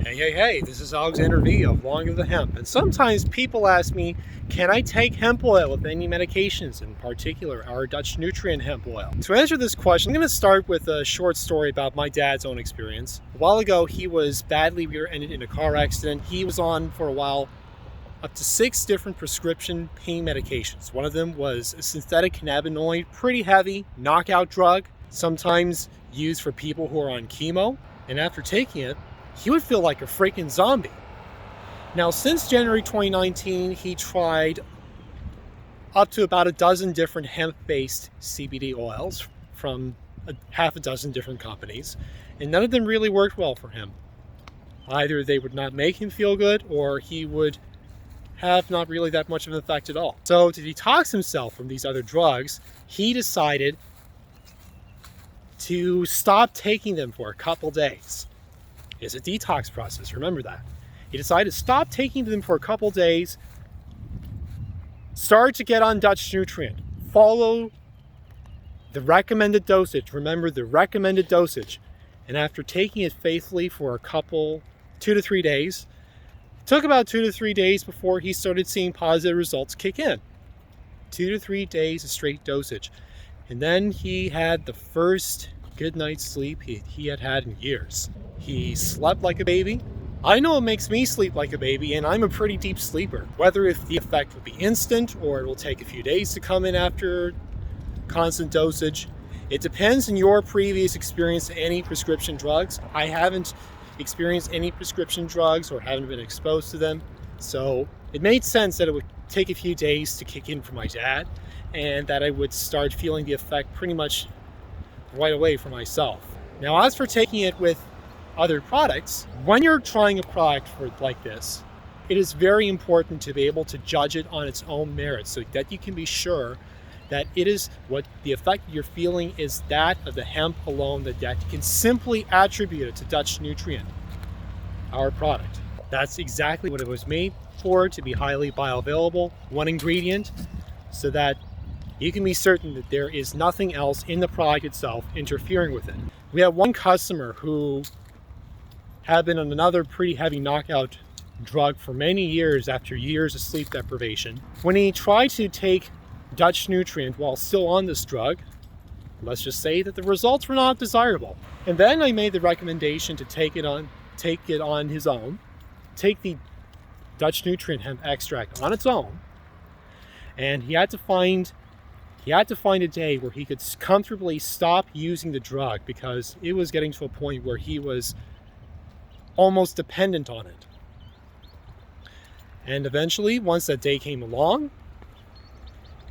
Hey, this is Alexander V of Long Live the Hemp. And sometimes people ask me, can I take hemp oil with any medications, in particular our Dutch nutrient hemp oil? To answer this question, I'm going to start with a short story about my dad's own experience. A while ago, he was badly rear-ended in a car accident. He was on, for a while, up to 6 different prescription pain medications. One of them was a synthetic cannabinoid, pretty heavy, knockout drug, sometimes used for people who are on chemo. And after taking it, he would feel like a freaking zombie. Now, since January 2019, he tried up to about a dozen different hemp-based CBD oils from half a dozen different companies, and none of them really worked well for him. Either they would not make him feel good, or he would have not really that much of an effect at all. So to detox himself from these other drugs, he decided to stop taking them for a couple days. It's a detox process, remember that. He decided to stop taking them for a couple days, start to get on Dutch nutrient, follow the recommended dosage, remember the recommended dosage, and after taking it faithfully for a couple, 2 to 3 days, it took about 2 to 3 days before he started seeing positive results kick in. 2 to 3 days of straight dosage. And then he had the first good night's sleep he had had in years. He slept like a baby. I know it makes me sleep like a baby, and I'm a pretty deep sleeper. Whether if the effect will be instant or it will take a few days to come in after constant dosage, it depends on your previous experience to any prescription drugs. I haven't experienced any prescription drugs or haven't been exposed to them, so it made sense that it would take a few days to kick in for my dad, and that I would start feeling the effect pretty much right away for myself. Now, as for taking it with other products, when you're trying a product like this, it is very important to be able to judge it on its own merits so that you can be sure that it is what the effect you're feeling is that of the hemp alone, that you can simply attribute it to Dutch nutrient, our product. That's exactly what it was made for, to be highly bioavailable, one ingredient, so that you can be certain that there is nothing else in the product itself interfering with it. We have one customer who had been on another pretty heavy knockout drug for many years after years of sleep deprivation. When he tried to take Dutch nutrient while still on this drug, let's just say that the results were not desirable. And then I made the recommendation to take it on his own, take the Dutch nutrient hemp extract on its own, and he had to find a day where he could comfortably stop using the drug because it was getting to a point where he was almost dependent on it. And eventually, once that day came along,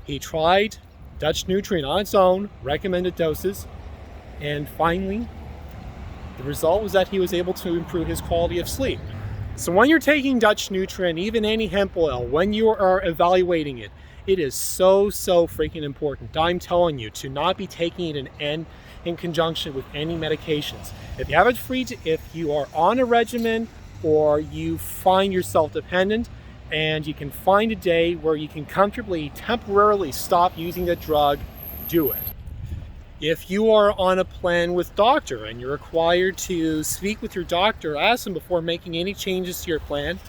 he tried Dutch nutrient on its own, recommended doses, and finally, the result was that he was able to improve his quality of sleep. So when you're taking Dutch nutrient, even any hemp oil, when you are evaluating it, it is so freaking important. I'm telling you to not be taking it in conjunction with any medications. If you have it if you are on a regimen or you find yourself dependent and you can find a day where you can comfortably, temporarily stop using the drug, do it. If you are on a plan with doctor and you're required to speak with your doctor, ask them before making any changes to your plan,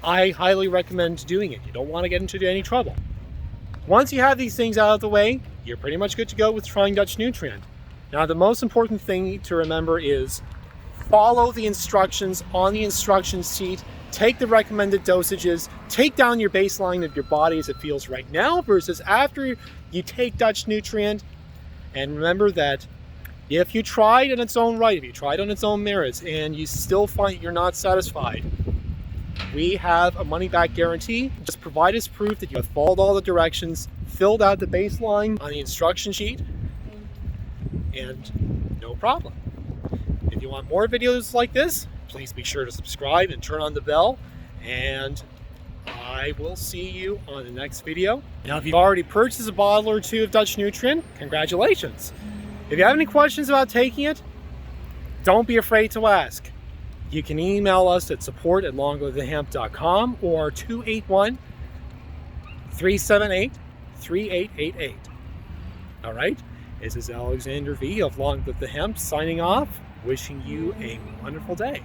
I highly recommend doing it. You don't want to get into any trouble. Once you have these things out of the way, you're pretty much good to go with trying Dutch nutrient. Now, the most important thing to remember is follow the instructions on the instruction sheet, take the recommended dosages, take down your baseline of your body as it feels right now versus after you take Dutch nutrient. And remember that if you tried in its own right, if you tried on its own merits and you still find you're not satisfied, we have a money-back guarantee. Just provide us proof that you have followed all the directions, filled out the baseline on the instruction sheet, and no problem. If you want more videos like this, please be sure to subscribe and turn on the bell, and I will see you on the next video. Now, if you've already purchased a bottle or two of Dutch nutrient, congratulations. If you have any questions about taking it, don't be afraid to ask. You can email us at support@longlivethehemp.com or 281-378-3888. All right, this is Alexander V of Long Live the Hemp signing off, wishing you a wonderful day.